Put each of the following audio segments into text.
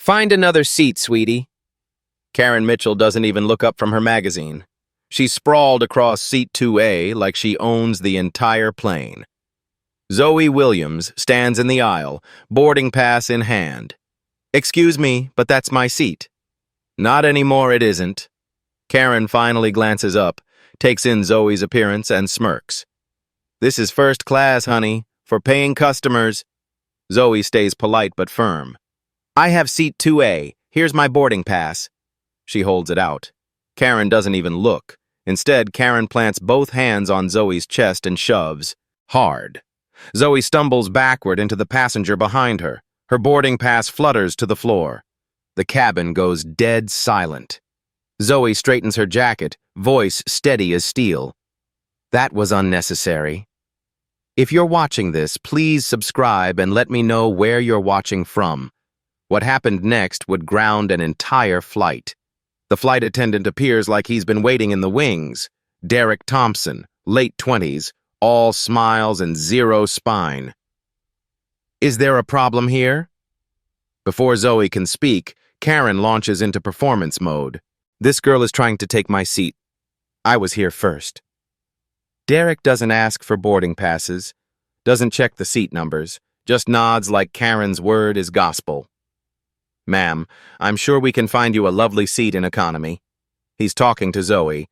Find another seat, sweetie. Karen Mitchell doesn't even look up from her magazine. She's sprawled across seat 2A like she owns the entire plane. Zoe Williams stands in the aisle, boarding pass in hand. Excuse me, but that's my seat. Not anymore, it isn't. Karen finally glances up, takes in Zoe's appearance, and smirks. This is first class, honey, for paying customers. Zoe stays polite but firm. I have seat 2A. Here's my boarding pass. She holds it out. Karen doesn't even look. Instead, Karen plants both hands on Zoe's chest and shoves. Hard. Zoe stumbles backward into the passenger behind her. Her boarding pass flutters to the floor. The cabin goes dead silent. Zoe straightens her jacket, voice steady as steel. That was unnecessary. If you're watching this, please subscribe and let me know where you're watching from. What happened next would ground an entire flight. The flight attendant appears like he's been waiting in the wings. Derek Thompson, late 20s, all smiles and zero spine. Is there a problem here? Before Zoe can speak, Karen launches into performance mode. This girl is trying to take my seat. I was here first. Derek doesn't ask for boarding passes, doesn't check the seat numbers, just nods like Karen's word is gospel. Ma'am, I'm sure we can find you a lovely seat in economy. He's talking to Zoe,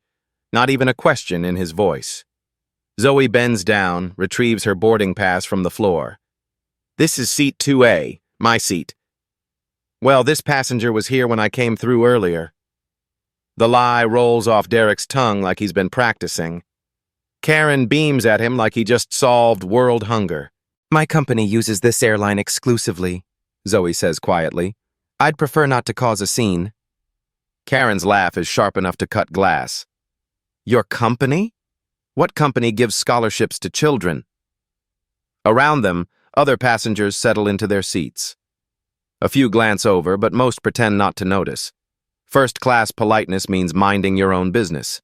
not even a question in his voice. Zoe bends down, retrieves her boarding pass from the floor. This is seat 2A, my seat. Well, this passenger was here when I came through earlier. The lie rolls off Derek's tongue like he's been practicing. Karen beams at him like he just solved world hunger. My company uses this airline exclusively, Zoe says quietly. I'd prefer not to cause a scene. Karen's laugh is sharp enough to cut glass. Your company? What company gives scholarships to children? Around them, other passengers settle into their seats. A few glance over, but most pretend not to notice. First-class politeness means minding your own business.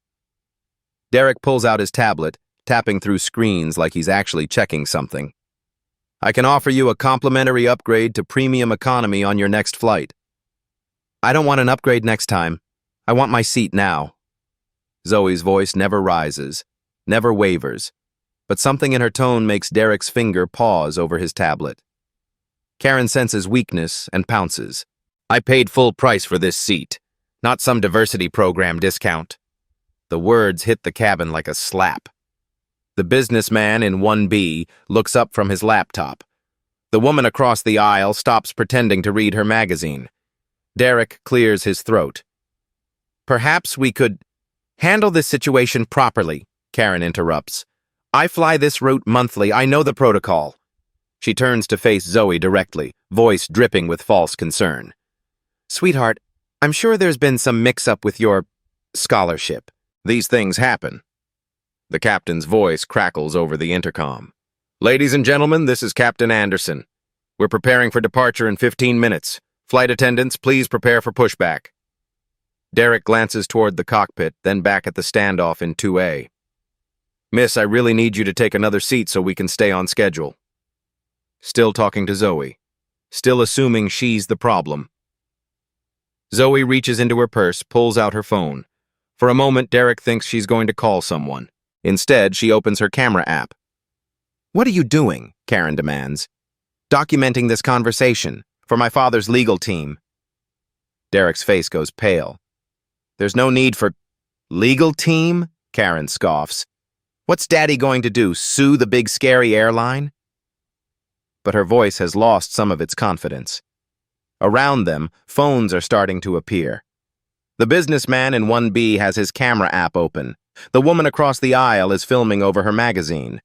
Derek pulls out his tablet, tapping through screens like he's actually checking something. I can offer you a complimentary upgrade to premium economy on your next flight. I don't want an upgrade next time. I want my seat now. Zoe's voice never rises, never wavers, but something in her tone makes Derek's finger pause over his tablet. Karen senses weakness and pounces. I paid full price for this seat, not some diversity program discount. The words hit the cabin like a slap. The businessman in 1B looks up from his laptop. The woman across the aisle stops pretending to read her magazine. Derek clears his throat. Perhaps we could handle this situation properly, Karen interrupts. I fly this route monthly. I know the protocol. She turns to face Zoe directly, voice dripping with false concern. Sweetheart, I'm sure there's been some mix-up with your scholarship. These things happen. The captain's voice crackles over the intercom. Ladies and gentlemen, this is Captain Anderson. We're preparing for departure in 15 minutes. Flight attendants, please prepare for pushback. Derek glances toward the cockpit, then back at the standoff in 2A. Miss, I really need you to take another seat so we can stay on schedule. Still talking to Zoe. Still assuming she's the problem. Zoe reaches into her purse, pulls out her phone. For a moment, Derek thinks she's going to call someone. Instead, she opens her camera app. What are you doing? Karen demands. Documenting this conversation for my father's legal team. Derek's face goes pale. There's no need for legal team? Karen scoffs. What's Daddy going to do, sue the big scary airline? But her voice has lost some of its confidence. Around them, phones are starting to appear. The businessman in 1B has his camera app open. The woman across the aisle is filming over her magazine.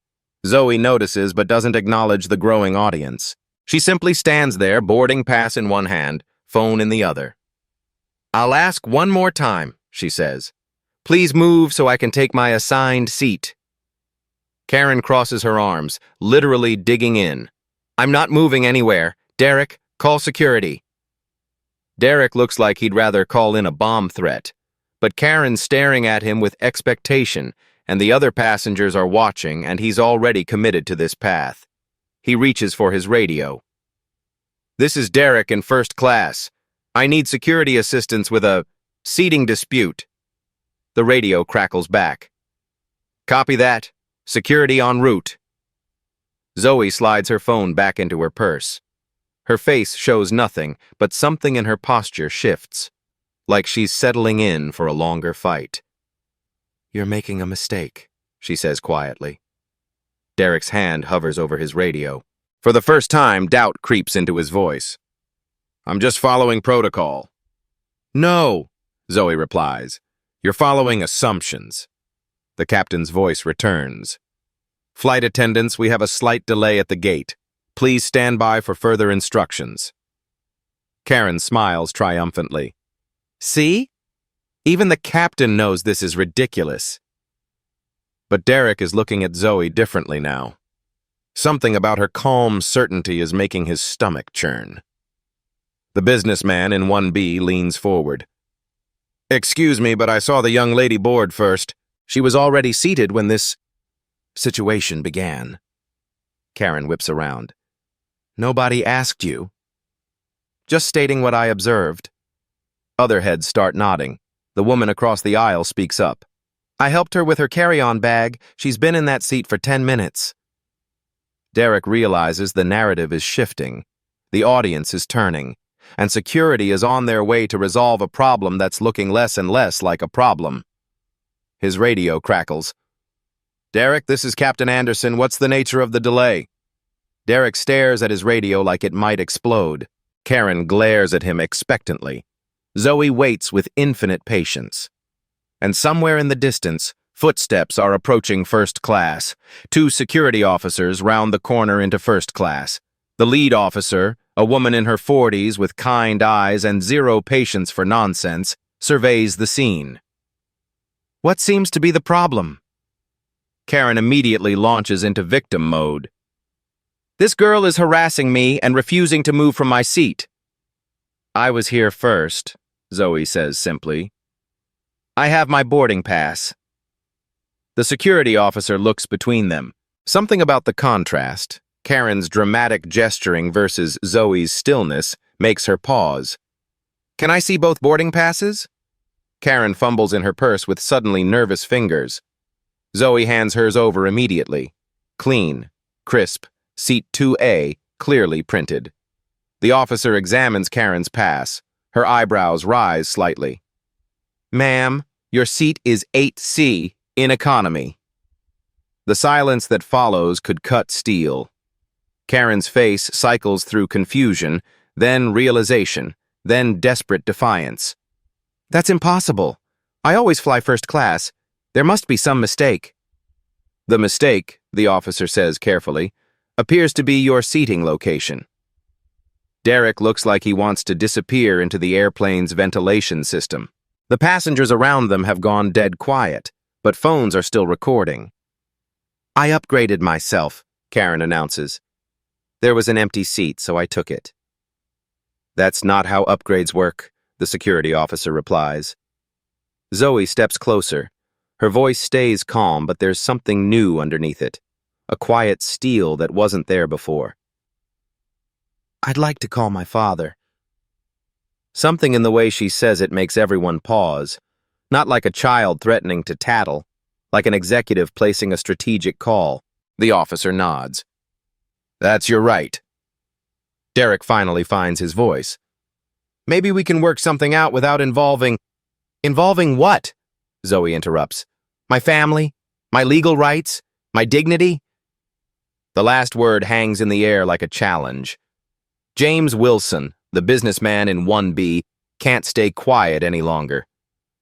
Zoe notices but doesn't acknowledge the growing audience. She simply stands there, boarding pass in one hand, phone in the other. I'll ask one more time, she says. Please move so I can take my assigned seat. Karen crosses her arms, literally digging in. I'm not moving anywhere. Derek, call security. Derek looks like he'd rather call in a bomb threat. But Karen's staring at him with expectation, and the other passengers are watching, and he's already committed to this path. He reaches for his radio. This is Derek in first class. I need security assistance with a seating dispute. The radio crackles back. Copy that. Security en route. Zoe slides her phone back into her purse. Her face shows nothing, but something in her posture shifts, like she's settling in for a longer fight. You're making a mistake, she says quietly. Derek's hand hovers over his radio. For the first time, doubt creeps into his voice. I'm just following protocol. No, Zoe replies. You're following assumptions. The captain's voice returns. Flight attendants, we have a slight delay at the gate. Please stand by for further instructions. Karen smiles triumphantly. See? Even the captain knows this is ridiculous. But Derek is looking at Zoe differently now. Something about her calm certainty is making his stomach churn. The businessman in 1B leans forward. Excuse me, but I saw the young lady board first. She was already seated when this situation began. Karen whips around. Nobody asked you. Just stating what I observed. Other heads start nodding. The woman across the aisle speaks up. I helped her with her carry-on bag. She's been in that seat for 10 minutes. Derek realizes the narrative is shifting. The audience is turning, and security is on their way to resolve a problem that's looking less and less like a problem. His radio crackles. Derek, this is Captain Anderson. What's the nature of the delay? Derek stares at his radio like it might explode. Karen glares at him expectantly. Zoe waits with infinite patience. And somewhere in the distance, footsteps are approaching first class. 2 security officers round the corner into first class. The lead officer, a woman in her 40s with kind eyes and zero patience for nonsense, surveys the scene. What seems to be the problem? Karen immediately launches into victim mode. This girl is harassing me and refusing to move from my seat. I was here first, Zoe says simply. I have my boarding pass. The security officer looks between them. Something about the contrast, Karen's dramatic gesturing versus Zoe's stillness, makes her pause. Can I see both boarding passes? Karen fumbles in her purse with suddenly nervous fingers. Zoe hands hers over immediately. Clean, crisp, seat 2A, clearly printed. The officer examines Karen's pass. Her eyebrows rise slightly. Ma'am, your seat is 8C in economy. The silence that follows could cut steel. Karen's face cycles through confusion, then realization, then desperate defiance. That's impossible. I always fly first class. There must be some mistake. The mistake, the officer says carefully, appears to be your seating location. Derek looks like he wants to disappear into the airplane's ventilation system. The passengers around them have gone dead quiet, but phones are still recording. I upgraded myself, Karen announces. There was an empty seat, so I took it. That's not how upgrades work, the security officer replies. Zoe steps closer. Her voice stays calm, but there's something new underneath it. A quiet steel that wasn't there before. I'd like to call my father. Something in the way she says it makes everyone pause. Not like a child threatening to tattle, like an executive placing a strategic call. The officer nods. That's your right. Derek finally finds his voice. Maybe we can work something out without involving... Involving what? Zoe interrupts. My family? My legal rights? My dignity? The last word hangs in the air like a challenge. James Wilson, the businessman in 1B, can't stay quiet any longer.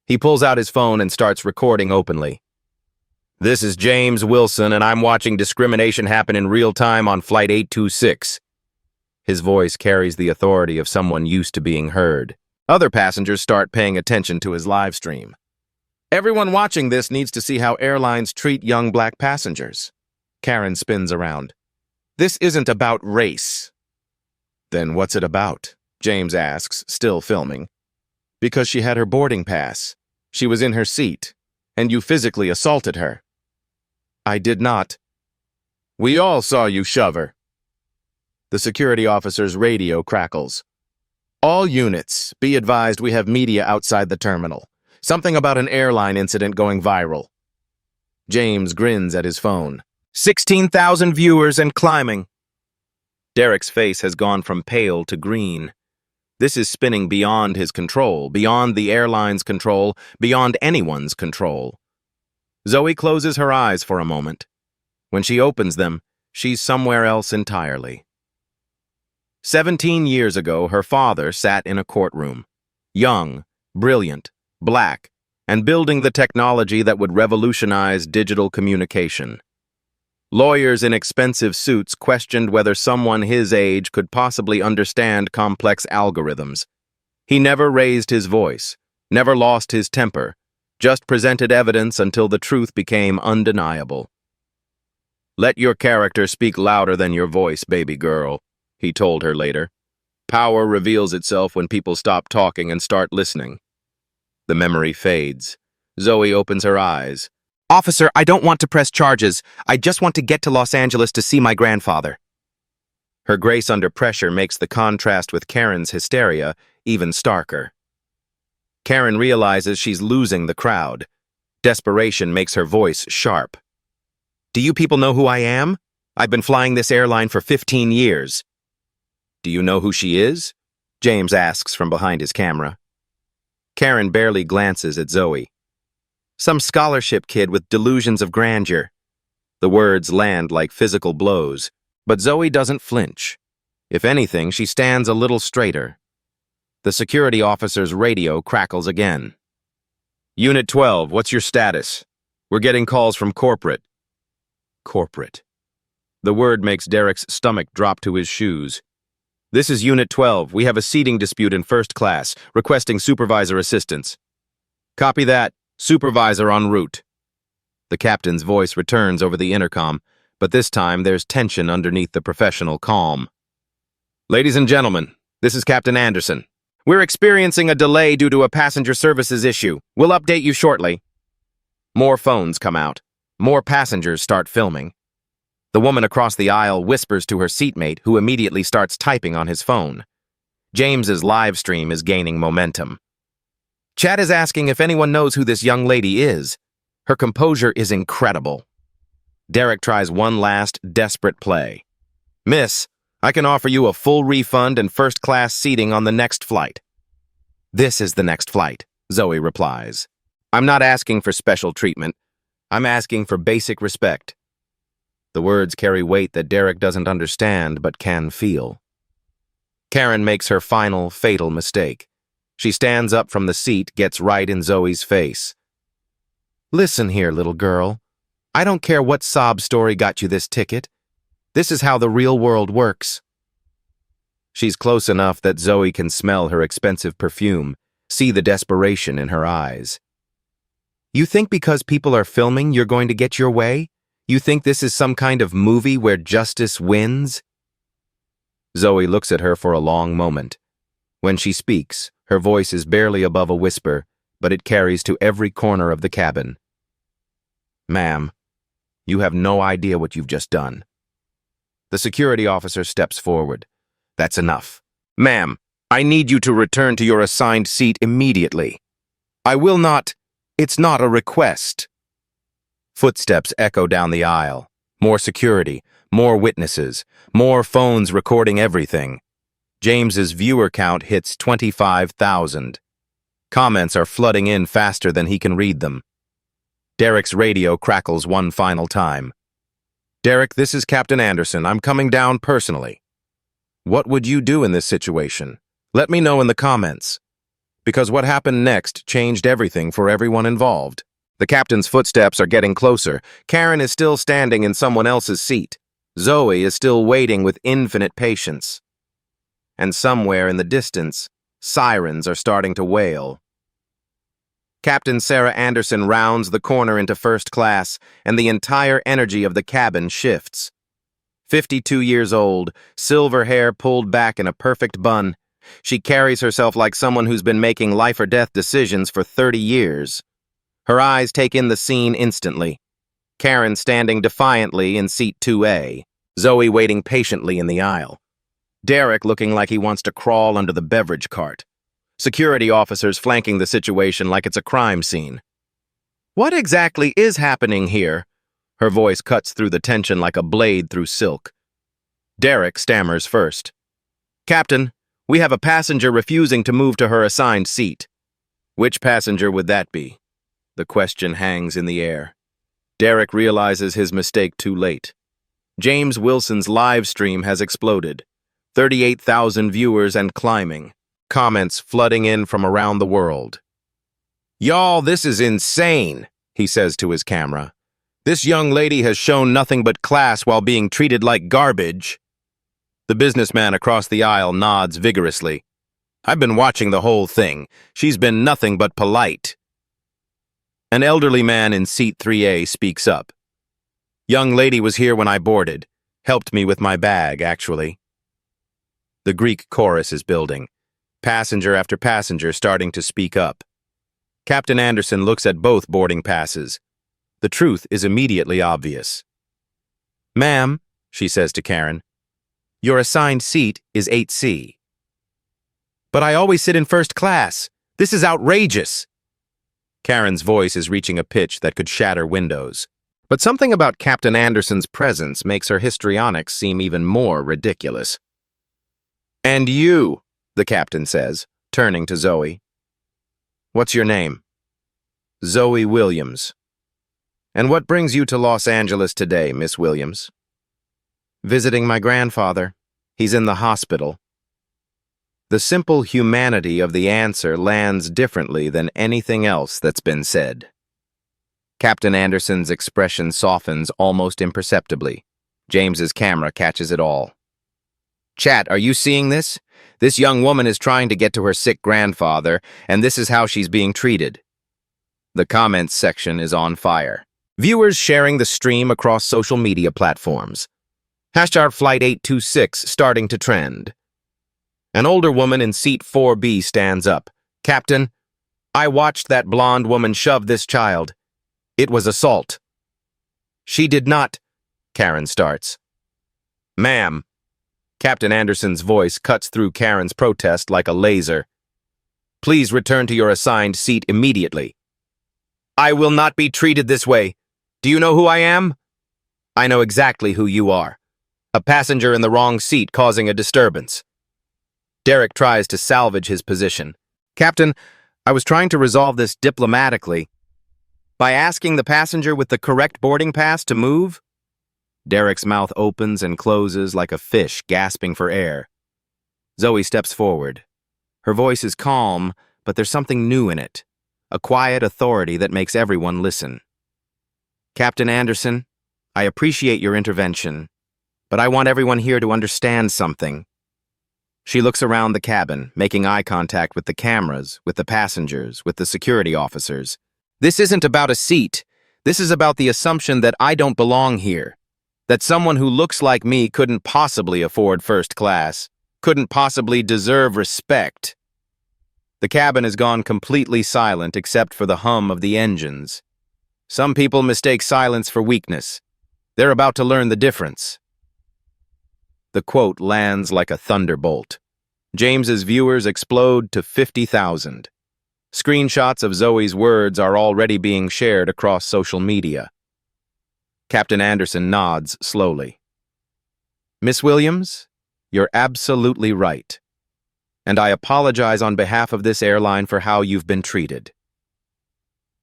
He pulls out his phone and starts recording openly. This is James Wilson, and I'm watching discrimination happen in real time on Flight 826. His voice carries the authority of someone used to being heard. Other passengers start paying attention to his live stream. Everyone watching this needs to see how airlines treat young black passengers. Karen spins around. This isn't about race. Then what's it about? James asks, still filming. Because she had her boarding pass. She was in her seat, and you physically assaulted her. I did not. We all saw you shove her. The security officer's radio crackles. All units, be advised we have media outside the terminal. Something about an airline incident going viral. James grins at his phone. 16,000 viewers and climbing. Derek's face has gone from pale to green. This is spinning beyond his control, beyond the airline's control, beyond anyone's control. Zoe closes her eyes for a moment. When she opens them, she's somewhere else entirely. 17 years ago, her father sat in a courtroom. Young, brilliant, black, and building the technology that would revolutionize digital communication. Lawyers in expensive suits questioned whether someone his age could possibly understand complex algorithms. He never raised his voice, never lost his temper, just presented evidence until the truth became undeniable. "Let your character speak louder than your voice, baby girl," he told her later. "Power reveals itself when people stop talking and start listening." The memory fades. Zoe opens her eyes. "Officer, I don't want to press charges. I just want to get to Los Angeles to see my grandfather." Her grace under pressure makes the contrast with Karen's hysteria even starker. Karen realizes she's losing the crowd. Desperation makes her voice sharp. "Do you people know who I am? I've been flying this airline for 15 years. "Do you know who she is?" James asks from behind his camera. Karen barely glances at Zoe. "Some scholarship kid with delusions of grandeur." The words land like physical blows, but Zoe doesn't flinch. If anything, she stands a little straighter. The security officer's radio crackles again. "Unit 12, what's your status? We're getting calls from corporate." Corporate. The word makes Derek's stomach drop to his shoes. "This is Unit 12. We have a seating dispute in first class, requesting supervisor assistance." "Copy that. Supervisor en route." The captain's voice returns over the intercom, but this time there's tension underneath the professional calm. "Ladies and gentlemen, this is Captain Anderson. We're experiencing a delay due to a passenger services issue. We'll update you shortly." More phones come out. More passengers start filming. The woman across the aisle whispers to her seatmate, who immediately starts typing on his phone. James's live stream is gaining momentum. Chad is asking if anyone knows who this young lady is. Her composure is incredible. Derek tries one last desperate play. "Miss, I can offer you a full refund and first-class seating on the next flight." "This is the next flight," Zoe replies. "I'm not asking for special treatment. I'm asking for basic respect." The words carry weight that Derek doesn't understand but can feel. Karen makes her final, fatal mistake. She stands up from the seat, gets right in Zoe's face. "Listen here, little girl. I don't care what sob story got you this ticket. This is how the real world works." She's close enough that Zoe can smell her expensive perfume, see the desperation in her eyes. "You think because people are filming you're going to get your way? You think this is some kind of movie where justice wins?" Zoe looks at her for a long moment. When she speaks, her voice is barely above a whisper, but it carries to every corner of the cabin. "Ma'am, you have no idea what you've just done." The security officer steps forward. "That's enough. Ma'am, I need you to return to your assigned seat immediately." "I will not. It's not a request." Footsteps echo down the aisle. More security, more witnesses, more phones recording everything. James's viewer count hits 25,000. Comments are flooding in faster than he can read them. Derek's radio crackles one final time. "Derek, this is Captain Anderson. I'm coming down personally." What would you do in this situation? Let me know in the comments. Because what happened next changed everything for everyone involved. The captain's footsteps are getting closer. Karen is still standing in someone else's seat. Zoe is still waiting with infinite patience. And somewhere in the distance, sirens are starting to wail. Captain Sarah Anderson rounds the corner into first class, and the entire energy of the cabin shifts. 52 years old, silver hair pulled back in a perfect bun, she carries herself like someone who's been making life-or-death decisions for 30 years. Her eyes take in the scene instantly. Karen standing defiantly in seat 2A, Zoe waiting patiently in the aisle. Derek looking like he wants to crawl under the beverage cart. Security officers flanking the situation like it's a crime scene. "What exactly is happening here?" Her voice cuts through the tension like a blade through silk. Derek stammers first. "Captain, we have a passenger refusing to move to her assigned seat." "Which passenger would that be?" The question hangs in the air. Derek realizes his mistake too late. James Wilson's live stream has exploded. 38,000 viewers and climbing. Comments flooding in from around the world. "Y'all, this is insane," he says to his camera. "This young lady has shown nothing but class while being treated like garbage." The businessman across the aisle nods vigorously. "I've been watching the whole thing. She's been nothing but polite." An elderly man in seat 3A speaks up. "Young lady was here when I boarded. Helped me with my bag, actually." The Greek chorus is building. Passenger after passenger starting to speak up. Captain Anderson looks at both boarding passes. The truth is immediately obvious. "Ma'am," she says to Karen, "your assigned seat is 8C. "But I always sit in first class. This is outrageous." Karen's voice is reaching a pitch that could shatter windows. But something about Captain Anderson's presence makes her histrionics seem even more ridiculous. "And you," the captain says, turning to Zoe. "What's your name?" "Zoe Williams." "And what brings you to Los Angeles today, Miss Williams?" "Visiting my grandfather. He's in the hospital." The simple humanity of the answer lands differently than anything else that's been said. Captain Anderson's expression softens almost imperceptibly. James's camera catches it all. "Chat, are you seeing this? This young woman is trying to get to her sick grandfather, and this is how she's being treated." The comments section is on fire. Viewers sharing the stream across social media platforms. Hashtag Flight 826 starting to trend. An older woman in seat 4B stands up. "Captain, I watched that blonde woman shove this child. It was assault." "She did not," Karen starts. "Ma'am." Captain Anderson's voice cuts through Karen's protest like a laser. "Please return to your assigned seat immediately." "I will not be treated this way. Do you know who I am?" "I know exactly who you are. A passenger in the wrong seat causing a disturbance." Derek tries to salvage his position. "Captain, I was trying to resolve this diplomatically. By asking the passenger with the correct boarding pass to move." Derek's mouth opens and closes like a fish gasping for air. Zoe steps forward. Her voice is calm, but there's something new in it. A quiet authority that makes everyone listen. "Captain Anderson, I appreciate your intervention, but I want everyone here to understand something." She looks around the cabin, making eye contact with the cameras, with the passengers, with the security officers. "This isn't about a seat. This is about the assumption that I don't belong here. That someone who looks like me couldn't possibly afford first class, couldn't possibly deserve respect." The cabin has gone completely silent except for the hum of the engines. Some people mistake silence for weakness. They're about to learn the difference. The quote lands like a thunderbolt. James's viewers explode to 50,000. Screenshots of Zoe's words are already being shared across social media. Captain Anderson nods slowly. "Miss Williams, you're absolutely right. And I apologize on behalf of this airline for how you've been treated."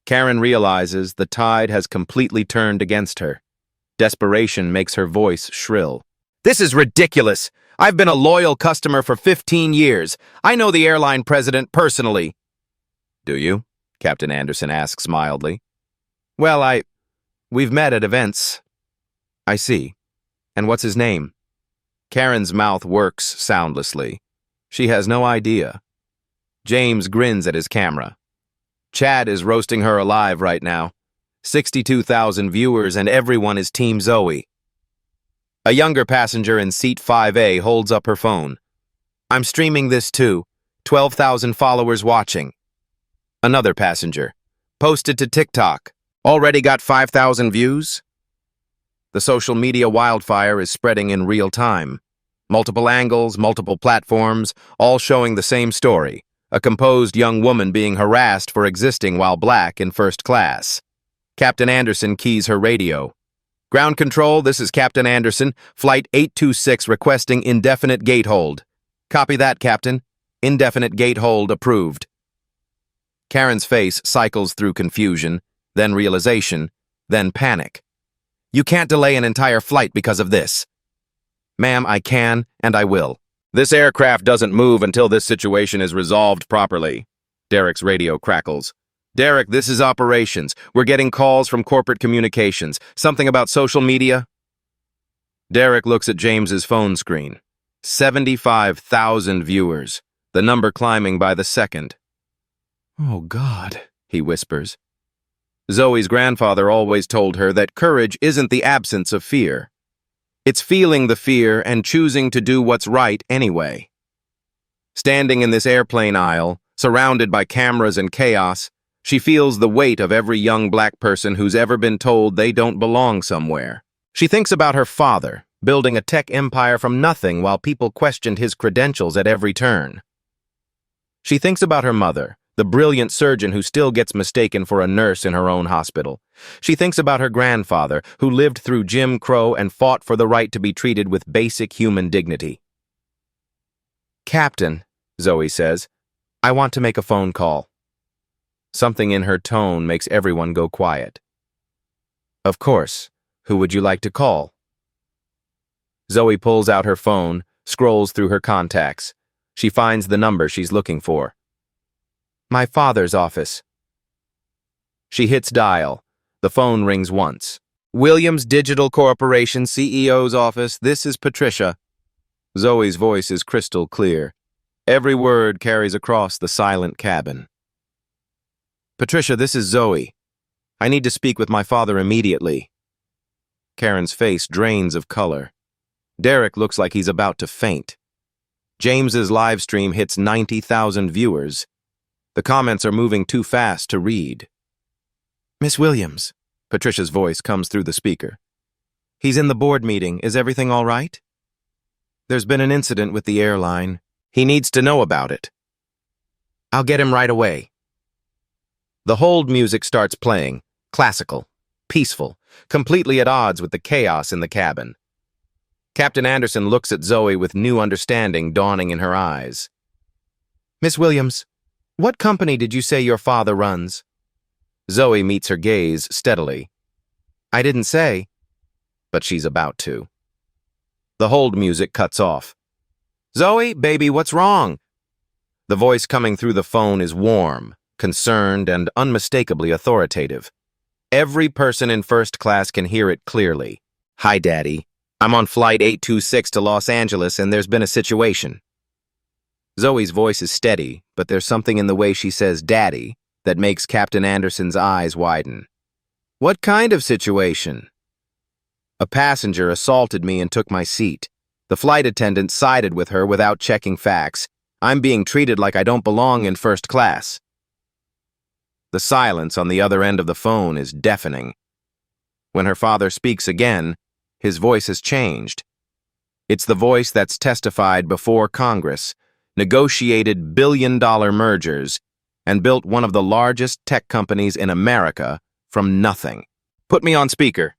Karen realizes the tide has completely turned against her. Desperation makes her voice shrill. "This is ridiculous. I've been a loyal customer for 15 years. I know the airline president personally." "Do you?" Captain Anderson asks mildly. "Well, we've met at events." "I see. And what's his name?" Karen's mouth works soundlessly. She has no idea. James grins at his camera. Chad is roasting her alive right now. 62,000 viewers and everyone is Team Zoe. A younger passenger in seat 5A holds up her phone. "I'm streaming this too. 12,000 followers watching." Another passenger. "Posted to TikTok. Already got 5,000 views?" The social media wildfire is spreading in real time. Multiple angles, multiple platforms, all showing the same story. A composed young woman being harassed for existing while black in first class. Captain Anderson keys her radio. Ground control, this is Captain Anderson. Flight 826 requesting indefinite gate hold. Copy that, Captain. Indefinite gate hold approved. Karen's face cycles through confusion, then realization, then panic. You can't delay an entire flight because of this. Ma'am, I can, and I will. This aircraft doesn't move until this situation is resolved properly. Derek's radio crackles. Derek, this is operations. We're getting calls from corporate communications. Something about social media? Derek looks at James's phone screen. 75,000 viewers. The number climbing by the second. Oh, God, he whispers. Zoe's grandfather always told her that courage isn't the absence of fear. It's feeling the fear and choosing to do what's right anyway. Standing in this airplane aisle, surrounded by cameras and chaos, she feels the weight of every young black person who's ever been told they don't belong somewhere. She thinks about her father, building a tech empire from nothing while people questioned his credentials at every turn. She thinks about her mother, the brilliant surgeon who still gets mistaken for a nurse in her own hospital. She thinks about her grandfather, who lived through Jim Crow and fought for the right to be treated with basic human dignity. Captain, Zoe says, I want to make a phone call. Something in her tone makes everyone go quiet. Of course. Who would you like to call? Zoe pulls out her phone, scrolls through her contacts. She finds the number she's looking for. My father's office. She hits dial. The phone rings once. Williams Digital Corporation CEO's office. This is Patricia. Zoe's voice is crystal clear. Every word carries across the silent cabin. Patricia, this is Zoe. I need to speak with my father immediately. Karen's face drains of color. Derek looks like he's about to faint. James's live stream hits 90,000 viewers. The comments are moving too fast to read. Miss Williams, Patricia's voice comes through the speaker. He's in the board meeting. Is everything all right? There's been an incident with the airline. He needs to know about it. I'll get him right away. The hold music starts playing, classical, peaceful, completely at odds with the chaos in the cabin. Captain Anderson looks at Zoe with new understanding dawning in her eyes. Miss Williams, what company did you say your father runs? Zoe meets her gaze steadily. I didn't say, but she's about to. The hold music cuts off. Zoe, baby, what's wrong? The voice coming through the phone is warm, concerned, and unmistakably authoritative. Every person in first class can hear it clearly. Hi, Daddy. I'm on flight 826 to Los Angeles, and there's been a situation. Zoe's voice is steady, but there's something in the way she says Daddy that makes Captain Anderson's eyes widen. What kind of situation? A passenger assaulted me and took my seat. The flight attendant sided with her without checking facts. I'm being treated like I don't belong in first class. The silence on the other end of the phone is deafening. When her father speaks again, his voice has changed. It's the voice that's testified before Congress, negotiated billion-dollar mergers, and built one of the largest tech companies in America from nothing. Put me on speaker.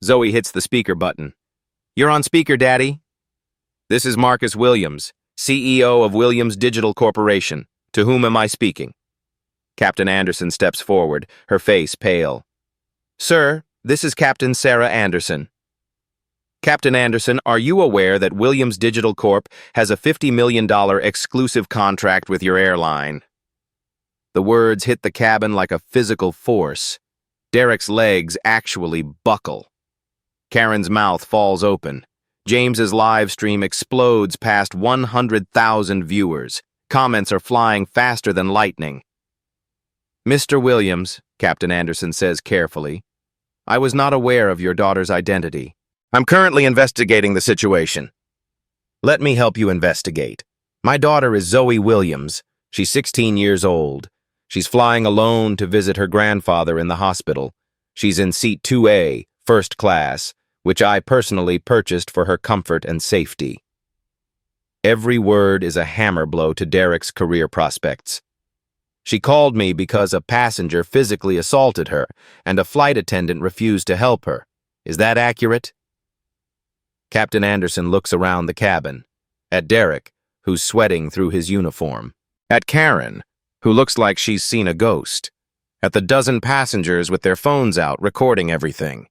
Zoe hits the speaker button. You're on speaker, Daddy. This is Marcus Williams, CEO of Williams Digital Corporation. To whom am I speaking? Captain Anderson steps forward, her face pale. Sir, this is Captain Sarah Anderson. Captain Anderson, are you aware that Williams Digital Corp has a $50 million exclusive contract with your airline? The words hit the cabin like a physical force. Derek's legs actually buckle. Karen's mouth falls open. James's live stream explodes past 100,000 viewers. Comments are flying faster than lightning. Mr. Williams, Captain Anderson says carefully, I was not aware of your daughter's identity. I'm currently investigating the situation. Let me help you investigate. My daughter is Zoe Williams. She's 16 years old. She's flying alone to visit her grandfather in the hospital. She's in seat 2A, first class, which I personally purchased for her comfort and safety. Every word is a hammer blow to Derek's career prospects. She called me because a passenger physically assaulted her and a flight attendant refused to help her. Is that accurate? Captain Anderson looks around the cabin, at Derek, who's sweating through his uniform, at Karen, who looks like she's seen a ghost, at the dozen passengers with their phones out recording everything.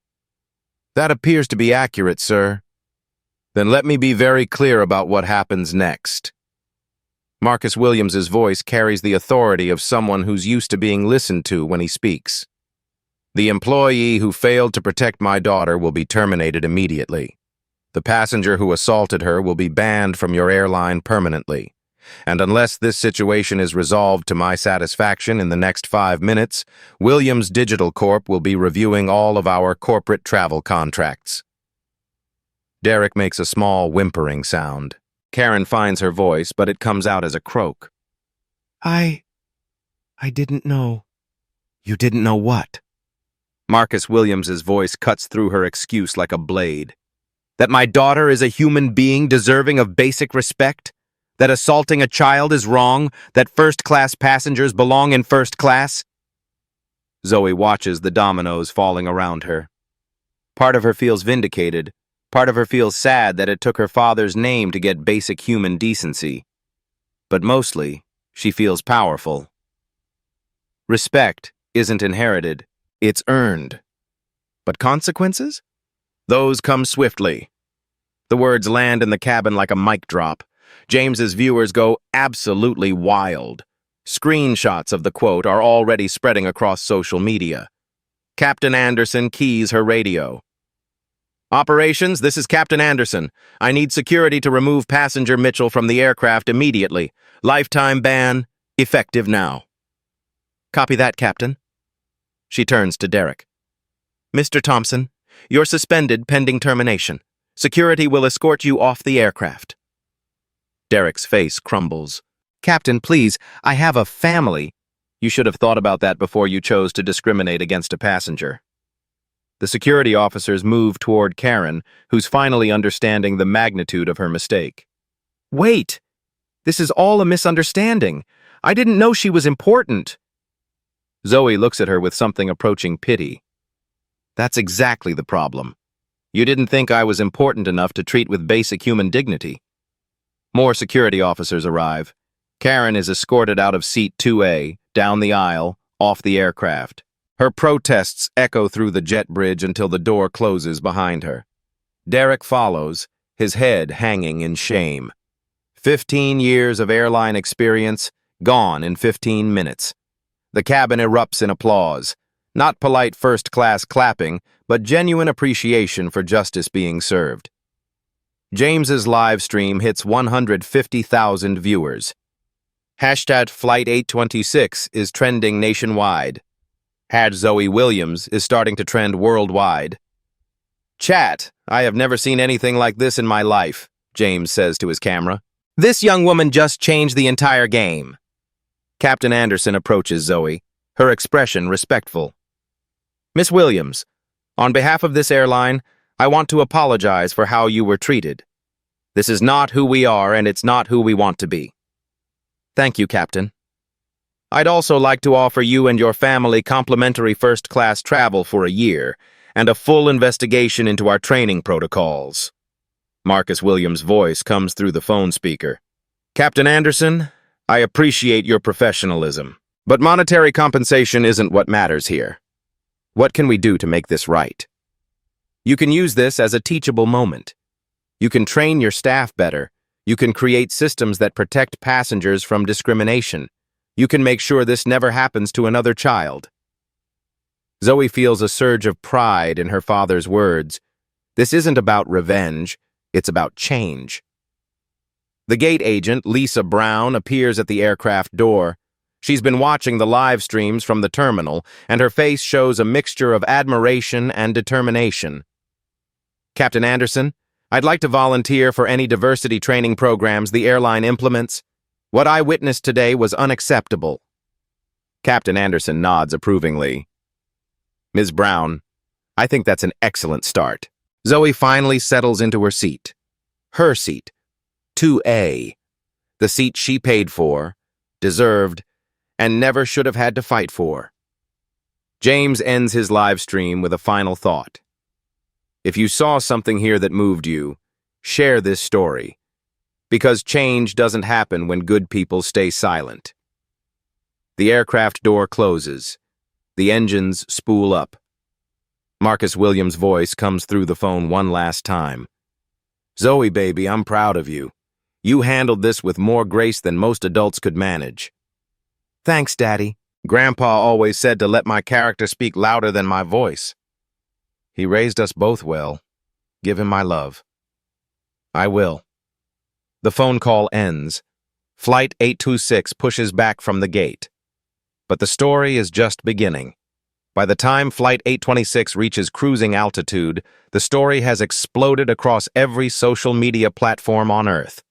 That appears to be accurate, sir. Then let me be very clear about what happens next. Marcus Williams's voice carries the authority of someone who's used to being listened to when he speaks. The employee who failed to protect my daughter will be terminated immediately. The passenger who assaulted her will be banned from your airline permanently. And unless this situation is resolved to my satisfaction in the next 5 minutes, Williams Digital Corp will be reviewing all of our corporate travel contracts. Derek makes a small whimpering sound. Karen finds her voice, but it comes out as a croak. I didn't know. You didn't know what? Marcus Williams's voice cuts through her excuse like a blade. That my daughter is a human being deserving of basic respect? That assaulting a child is wrong? That first-class passengers belong in first class? Zoe watches the dominoes falling around her. Part of her feels vindicated. Part of her feels sad that it took her father's name to get basic human decency. But mostly, she feels powerful. Respect isn't inherited, it's earned. But consequences? Those come swiftly. The words land in the cabin like a mic drop. James's viewers go absolutely wild. Screenshots of the quote are already spreading across social media. Captain Anderson keys her radio. Operations, this is Captain Anderson. I need security to remove passenger Mitchell from the aircraft immediately. Lifetime ban, effective now. Copy that, Captain. She turns to Derek. Mr. Thompson, you're suspended pending termination. Security will escort you off the aircraft. Derek's face crumbles. Captain, please, I have a family. You should have thought about that before you chose to discriminate against a passenger. The security officers move toward Karen, who's finally understanding the magnitude of her mistake. Wait! This is all a misunderstanding. I didn't know she was important. Zoe looks at her with something approaching pity. That's exactly the problem. You didn't think I was important enough to treat with basic human dignity. More security officers arrive. Karen is escorted out of seat 2A, down the aisle, off the aircraft. Her protests echo through the jet bridge until the door closes behind her. Derek follows, his head hanging in shame. 15 years of airline experience, gone in 15 minutes. The cabin erupts in applause. Not polite first-class clapping, but genuine appreciation for justice being served. James's live stream hits 150,000 viewers. Hashtag Flight 826 is trending nationwide. Zoe Williams is starting to trend worldwide. Chat, I have never seen anything like this in my life, James says to his camera. This young woman just changed the entire game. Captain Anderson approaches Zoe, her expression respectful. Miss Williams, on behalf of this airline, I want to apologize for how you were treated. This is not who we are, and it's not who we want to be. Thank you, Captain. I'd also like to offer you and your family complimentary first-class travel for a year and a full investigation into our training protocols. Marcus Williams' voice comes through the phone speaker. Captain Anderson, I appreciate your professionalism, but monetary compensation isn't what matters here. What can we do to make this right? You can use this as a teachable moment. You can train your staff better. You can create systems that protect passengers from discrimination. You can make sure this never happens to another child. Zoe feels a surge of pride in her father's words. This isn't about revenge, it's about change. The gate agent, Lisa Brown, appears at the aircraft door. She's been watching the live streams from the terminal, and her face shows a mixture of admiration and determination. Captain Anderson, I'd like to volunteer for any diversity training programs the airline implements. What I witnessed today was unacceptable. Captain Anderson nods approvingly. Ms. Brown, I think that's an excellent start. Zoe finally settles into her seat. Her seat. 2A, the seat she paid for, deserved, and never should have had to fight for. James ends his live stream with a final thought. If you saw something here that moved you, share this story, because change doesn't happen when good people stay silent. The aircraft door closes. The engines spool up. Marcus Williams' voice comes through the phone one last time. Zoe, baby, I'm proud of you. You handled this with more grace than most adults could manage. Thanks, Daddy. Grandpa always said to let my character speak louder than my voice. He raised us both well. Give him my love. I will. The phone call ends. Flight 826 pushes back from the gate. But the story is just beginning. By the time Flight 826 reaches cruising altitude, the story has exploded across every social media platform on Earth.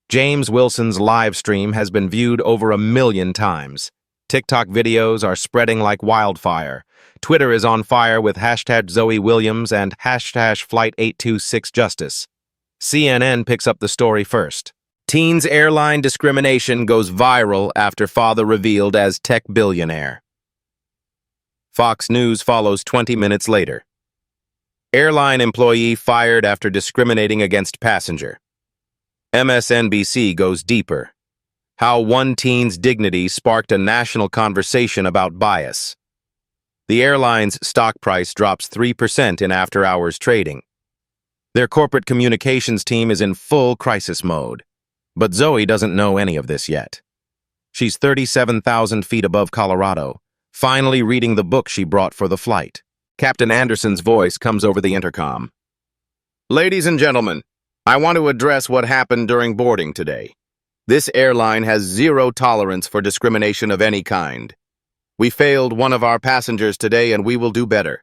James Wilson's live stream has been viewed over 1 million times. TikTok videos are spreading like wildfire. Twitter is on fire with hashtag Zoe Williams and hashtag Flight 826 Justice. CNN picks up the story first. Teens airline discrimination goes viral after father revealed as tech billionaire. Fox News follows 20 minutes later. Airline employee fired after discriminating against passenger. MSNBC goes deeper. How one teen's dignity sparked a national conversation about bias. The airline's stock price drops 3% in after-hours trading. Their corporate communications team is in full crisis mode. But Zoe doesn't know any of this yet. She's 37,000 feet above Colorado, finally reading the book she brought for the flight. Captain Anderson's voice comes over the intercom. Ladies and gentlemen, I want to address what happened during boarding today. This airline has zero tolerance for discrimination of any kind. We failed one of our passengers today and we will do better.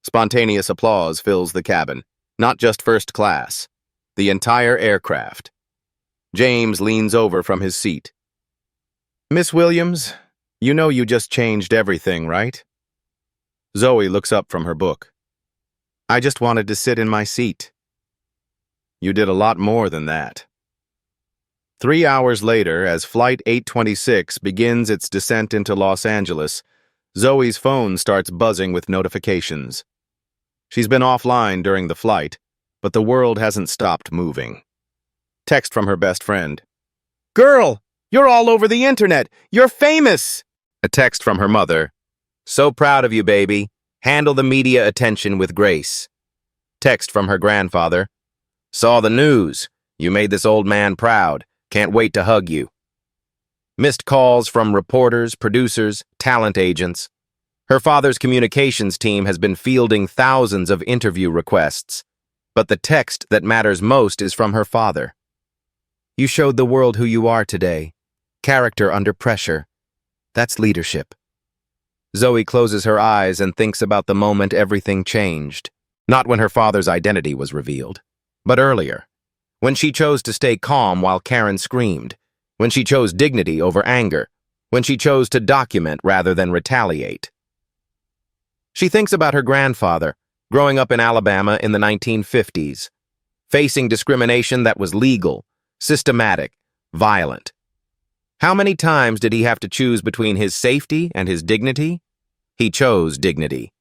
Spontaneous applause fills the cabin, not just first class, the entire aircraft. James leans over from his seat. Miss Williams, you know you just changed everything, right? Zoe looks up from her book. I just wanted to sit in my seat. You did a lot more than that. 3 hours later, as Flight 826 begins its descent into Los Angeles, Zoe's phone starts buzzing with notifications. She's been offline during the flight, but the world hasn't stopped moving. Text from her best friend. Girl, you're all over the internet. You're famous. A text from her mother. So proud of you, baby. Handle the media attention with grace. Text from her grandfather. Saw the news. You made this old man proud. Can't wait to hug you. Missed calls from reporters, producers, talent agents. Her father's communications team has been fielding thousands of interview requests, but the text that matters most is from her father. You showed the world who you are today. Character under pressure. That's leadership. Zoe closes her eyes and thinks about the moment everything changed. Not when her father's identity was revealed, but earlier. When she chose to stay calm while Karen screamed. When she chose dignity over anger. When she chose to document rather than retaliate. She thinks about her grandfather, growing up in Alabama in the 1950s, facing discrimination that was legal, systematic, violent. How many times did he have to choose between his safety and his dignity? He chose dignity.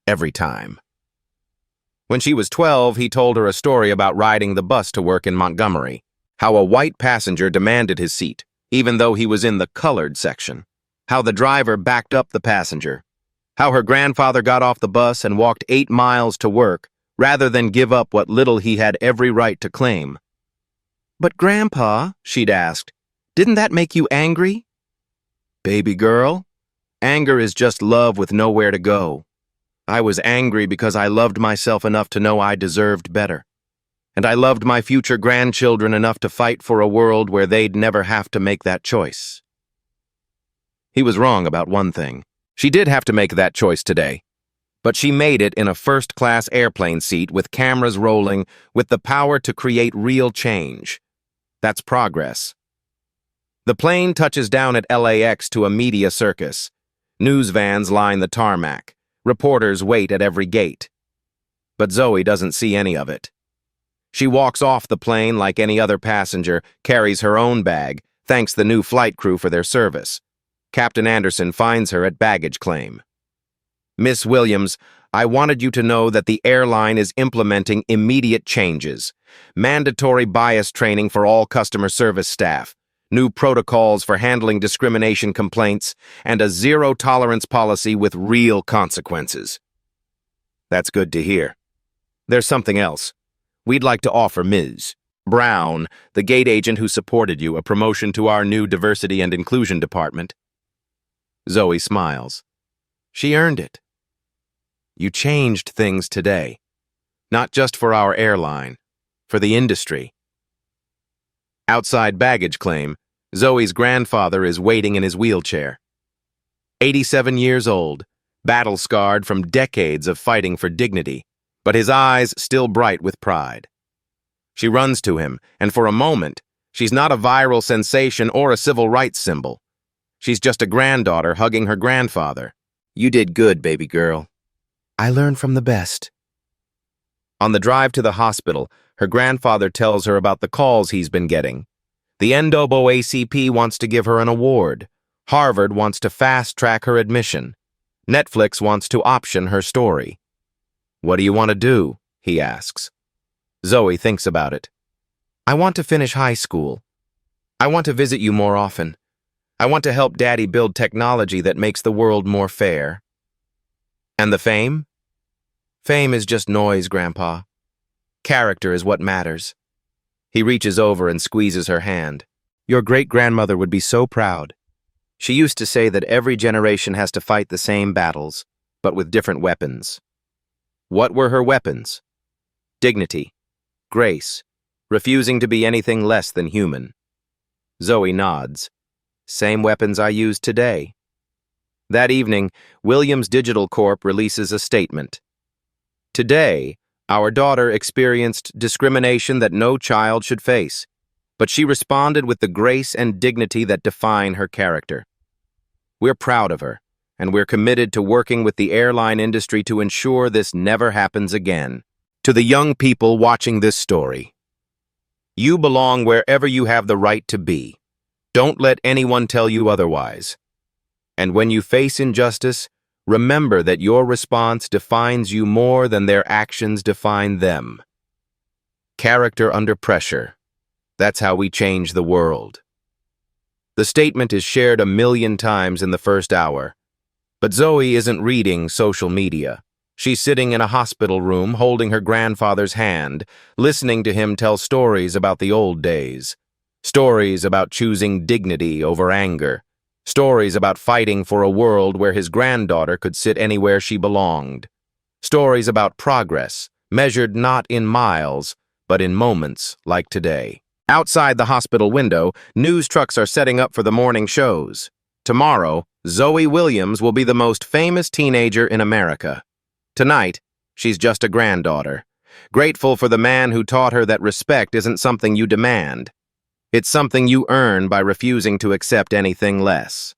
Every time. When she was 12, he told her a story about riding the bus to work in Montgomery, how a white passenger demanded his seat, even though he was in the colored section, how the driver backed up the passenger, how her grandfather got off the bus and walked 8 miles to work rather than give up what little he had every right to claim. But Grandpa, she'd asked, didn't that make you angry? Baby girl, anger is just love with nowhere to go. I was angry because I loved myself enough to know I deserved better. And I loved my future grandchildren enough to fight for a world where they'd never have to make that choice. He was wrong about one thing. She did have to make that choice today. But she made it in a first-class airplane seat with cameras rolling, with the power to create real change. That's progress. The plane touches down at LAX to a media circus. News vans line the tarmac. Reporters wait at every gate. But Zoe doesn't see any of it. She walks off the plane like any other passenger, carries her own bag, thanks the new flight crew for their service. Captain Anderson finds her at baggage claim. Miss Williams, I wanted you to know that the airline is implementing immediate changes. Mandatory bias training for all customer service staff, new protocols for handling discrimination complaints, and a zero-tolerance policy with real consequences. That's good to hear. There's something else. We'd like to offer Ms. Brown, the gate agent who supported you, a promotion to our new diversity and inclusion department. Zoe smiles. She earned it. You changed things today. Not just for our airline, for the industry. Outside baggage claim, Zoe's grandfather is waiting in his wheelchair. 87 years old, battle-scarred from decades of fighting for dignity, but his eyes still bright with pride. She runs to him, and for a moment, she's not a viral sensation or a civil rights symbol. She's just a granddaughter hugging her grandfather. You did good, baby girl. I learned from the best. On the drive to the hospital, her grandfather tells her about the calls he's been getting. The NAACP wants to give her an award. Harvard wants to fast-track her admission. Netflix wants to option her story. What do you want to do? He asks. Zoe thinks about it. I want to finish high school. I want to visit you more often. I want to help Daddy build technology that makes the world more fair. And the fame? Fame is just noise, Grandpa. Character is what matters. He reaches over and squeezes her hand. Your great-grandmother would be so proud. She used to say that every generation has to fight the same battles, but with different weapons. What were her weapons? Dignity, grace, refusing to be anything less than human. Zoe nods. Same weapons I use today. That evening, Williams Digital Corp releases a statement. Today, our daughter experienced discrimination that no child should face, but she responded with the grace and dignity that define her character. We're proud of her, and we're committed to working with the airline industry to ensure this never happens again. To the young people watching this story, you belong wherever you have the right to be. Don't let anyone tell you otherwise. And when you face injustice, remember that your response defines you more than their actions define them. Character under pressure. That's how we change the world. The statement is shared 1 million times in the first hour. But Zoe isn't reading social media. She's sitting in a hospital room holding her grandfather's hand, listening to him tell stories about the old days. Stories about choosing dignity over anger. Stories about fighting for a world where his granddaughter could sit anywhere she belonged. Stories about progress, measured not in miles, but in moments like today. Outside the hospital window, news trucks are setting up for the morning shows. Tomorrow, Zoe Williams will be the most famous teenager in America. Tonight, she's just a granddaughter, grateful for the man who taught her that respect isn't something you demand. It's something you earn by refusing to accept anything less.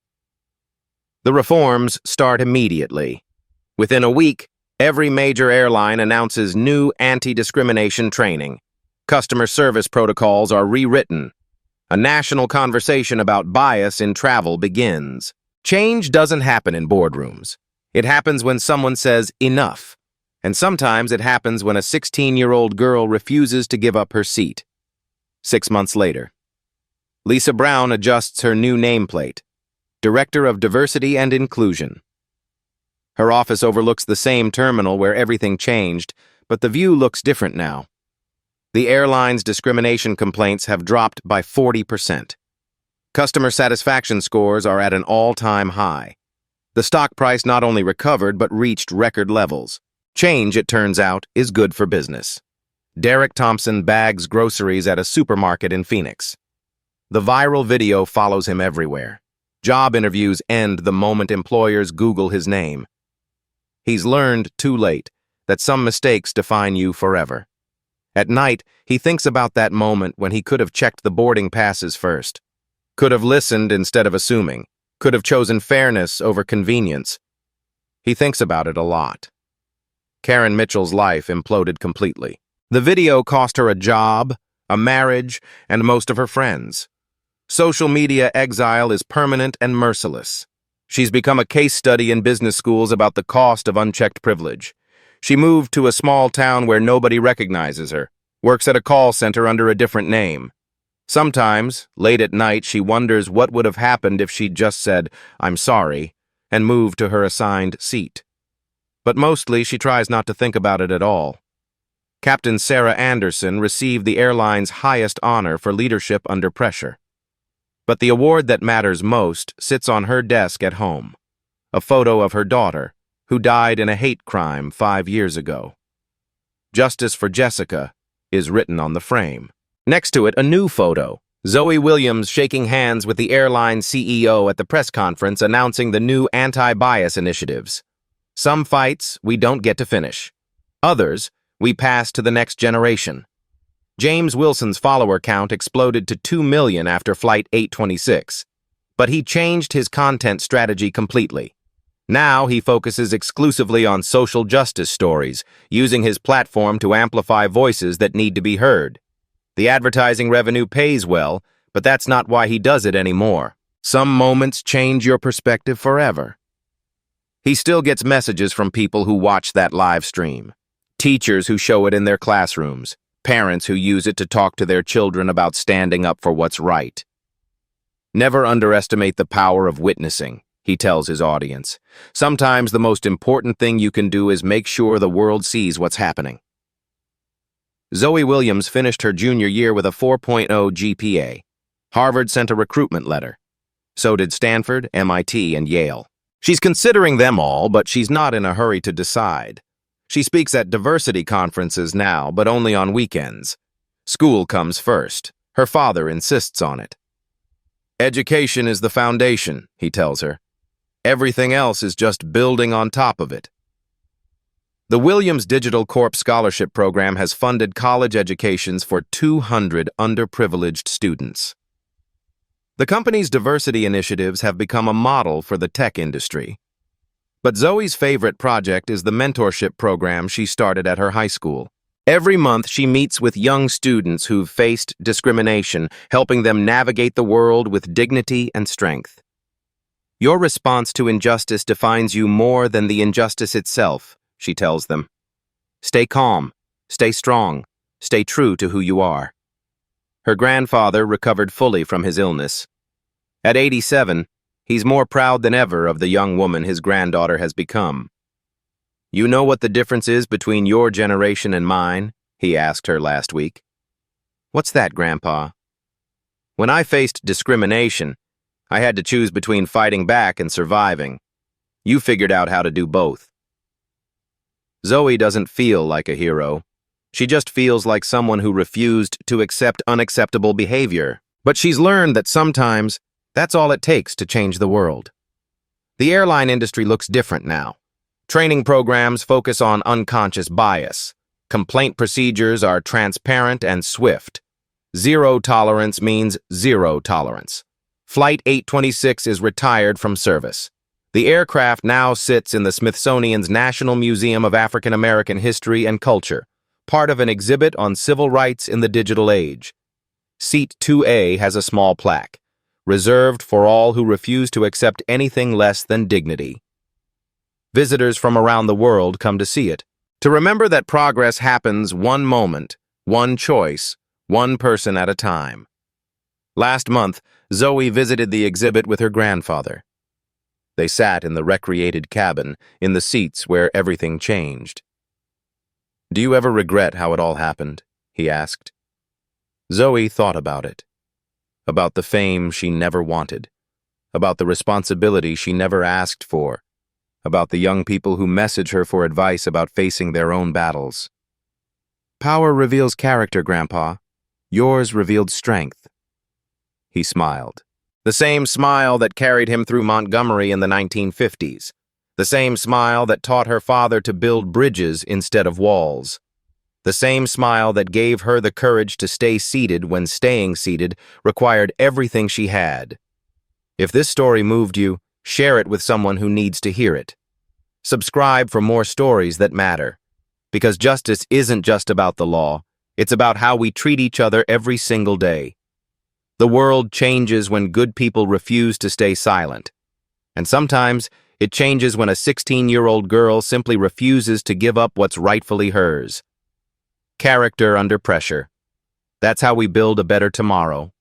The reforms start immediately. Within a week, every major airline announces new anti-discrimination training. Customer service protocols are rewritten. A national conversation about bias in travel begins. Change doesn't happen in boardrooms. It happens when someone says enough. And sometimes it happens when a 16-year-old girl refuses to give up her seat. 6 months later, Lisa Brown adjusts her new nameplate, Director of Diversity and Inclusion. Her office overlooks the same terminal where everything changed, but the view looks different now. The airline's discrimination complaints have dropped by 40%. Customer satisfaction scores are at an all-time high. The stock price not only recovered but reached record levels. Change, it turns out, is good for business. Derek Thompson bags groceries at a supermarket in Phoenix. The viral video follows him everywhere. Job interviews end the moment employers Google his name. He's learned, too late, that some mistakes define you forever. At night, he thinks about that moment when he could have checked the boarding passes first. Could have listened instead of assuming. Could have chosen fairness over convenience. He thinks about it a lot. Karen Mitchell's life imploded completely. The video cost her a job, a marriage, and most of her friends. Social media exile is permanent and merciless. She's become a case study in business schools about the cost of unchecked privilege. She moved to a small town where nobody recognizes her, works at a call center under a different name. Sometimes, late at night, she wonders what would have happened if she'd just said, "I'm sorry," and moved to her assigned seat. But mostly, she tries not to think about it at all. Captain Sarah Anderson received the airline's highest honor for leadership under pressure. But the award that matters most sits on her desk at home. A photo of her daughter, who died in a hate crime 5 years ago. "Justice for Jessica" is written on the frame. Next to it, a new photo. Zoe Williams shaking hands with the airline CEO at the press conference announcing the new anti-bias initiatives. Some fights we don't get to finish. Others we pass to the next generation. James Wilson's follower count exploded to 2 million after Flight 826, but he changed his content strategy completely. Now he focuses exclusively on social justice stories, using his platform to amplify voices that need to be heard. The advertising revenue pays well, but that's not why he does it anymore. Some moments change your perspective forever. He still gets messages from people who watch that live stream. Teachers who show it in their classrooms. Parents who use it to talk to their children about standing up for what's right. Never underestimate the power of witnessing, he tells his audience. Sometimes the most important thing you can do is make sure the world sees what's happening. Zoe Williams finished her junior year with a 4.0 GPA. Harvard sent a recruitment letter. So did Stanford, MIT, and Yale. She's considering them all, but she's not in a hurry to decide. She speaks at diversity conferences now, but only on weekends. School comes first. Her father insists on it. "Education is the foundation," he tells her. "Everything else is just building on top of it." The Williams Digital Corp Scholarship Program has funded college educations for 200 underprivileged students. The company's diversity initiatives have become a model for the tech industry. But Zoe's favorite project is the mentorship program she started at her high school. Every month, she meets with young students who've faced discrimination, helping them navigate the world with dignity and strength. "Your response to injustice defines you more than the injustice itself," she tells them. "Stay calm, stay strong, stay true to who you are." Her grandfather recovered fully from his illness. At 87, he's more proud than ever of the young woman his granddaughter has become. "You know what the difference is between your generation and mine?" he asked her last week. "What's that, Grandpa?" "When I faced discrimination, I had to choose between fighting back and surviving. You figured out how to do both." Zoe doesn't feel like a hero. She just feels like someone who refused to accept unacceptable behavior. But she's learned that sometimes that's all it takes to change the world. The airline industry looks different now. Training programs focus on unconscious bias. Complaint procedures are transparent and swift. Zero tolerance means zero tolerance. Flight 826 is retired from service. The aircraft now sits in the Smithsonian's National Museum of African American History and Culture, part of an exhibit on civil rights in the digital age. Seat 2A has a small plaque, reserved for all who refuse to accept anything less than dignity. Visitors from around the world come to see it, to remember that progress happens one moment, one choice, one person at a time. Last month, Zoe visited the exhibit with her grandfather. They sat in the recreated cabin, in the seats where everything changed. "Do you ever regret how it all happened?" he asked. Zoe thought about it. About the fame she never wanted. About the responsibility she never asked for. About the young people who message her for advice about facing their own battles. "Power reveals character, Grandpa. Yours revealed strength." He smiled. The same smile that carried him through Montgomery in the 1950s. The same smile that taught her father to build bridges instead of walls. The same smile that gave her the courage to stay seated when staying seated required everything she had. If this story moved you, share it with someone who needs to hear it. Subscribe for more stories that matter. Because justice isn't just about the law, it's about how we treat each other every single day. The world changes when good people refuse to stay silent. And sometimes, it changes when a 16-year-old girl simply refuses to give up what's rightfully hers. Character under pressure. That's how we build a better tomorrow.